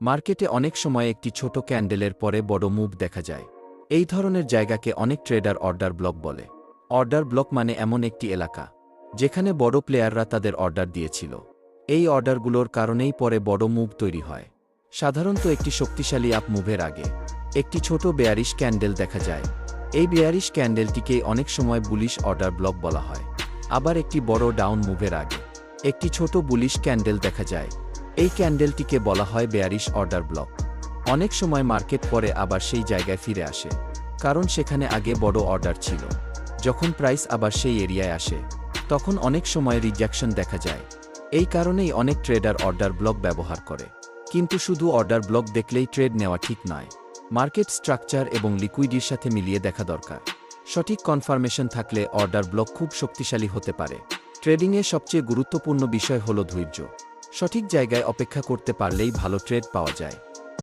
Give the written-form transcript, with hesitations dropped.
মার্কেটে অনেক সময় একটি ছোট ক্যান্ডেলের পরে বড় মুভ দেখা যায়। এই ধরনের জায়গাকে অনেক ট্রেডার অর্ডার ব্লক বলে। অর্ডার ব্লক মানে এমন একটি এলাকা যেখানে বড় প্লেয়াররা তাদের অর্ডার দিয়েছিল। এই অর্ডারগুলোর কারণেই পরে বড় মুভ তৈরি হয়। সাধারণত একটি শক্তিশালী আপ মুভের আগে একটি ছোট বেয়ারিশ ক্যান্ডেল দেখা যায়। এই বেয়ারিশ ক্যান্ডেলটিকেই অনেক সময় বুলিশ অর্ডার ব্লক বলা হয়। আবার একটি বড় ডাউন মুভের আগে একটি ছোট বুলিশ ক্যান্ডেল দেখা যায়। এই ক্যান্ডেলটিকে বলা হয় বেয়ারিশ অর্ডার ব্লক। অনেক সময় মার্কেট পরে আবার সেই জায়গায় ফিরে আসে, কারণ সেখানে আগে বড় অর্ডার ছিল। যখন প্রাইস আবার সেই এরিয়ায় আসে, তখন অনেক সময় রিজেকশন দেখা যায়। এই কারণেই অনেক ট্রেডার অর্ডার ব্লক ব্যবহার করে। কিন্তু শুধু অর্ডার ব্লক দেখলেই ট্রেড নেওয়া ঠিক নয়। মার্কেট স্ট্রাকচার এবং লিকুইডিটির সাথে মিলিয়ে দেখা দরকার। সঠিক কনফার্মেশন থাকলে অর্ডার ব্লক খুব শক্তিশালী হতে পারে। ট্রেডিংয়ে সবচেয়ে গুরুত্বপূর্ণ বিষয় হল ধৈর্য। সঠিক জায়গায় অপেক্ষা করতে পারলেই ভালো ট্রেড পাওয়া যায়।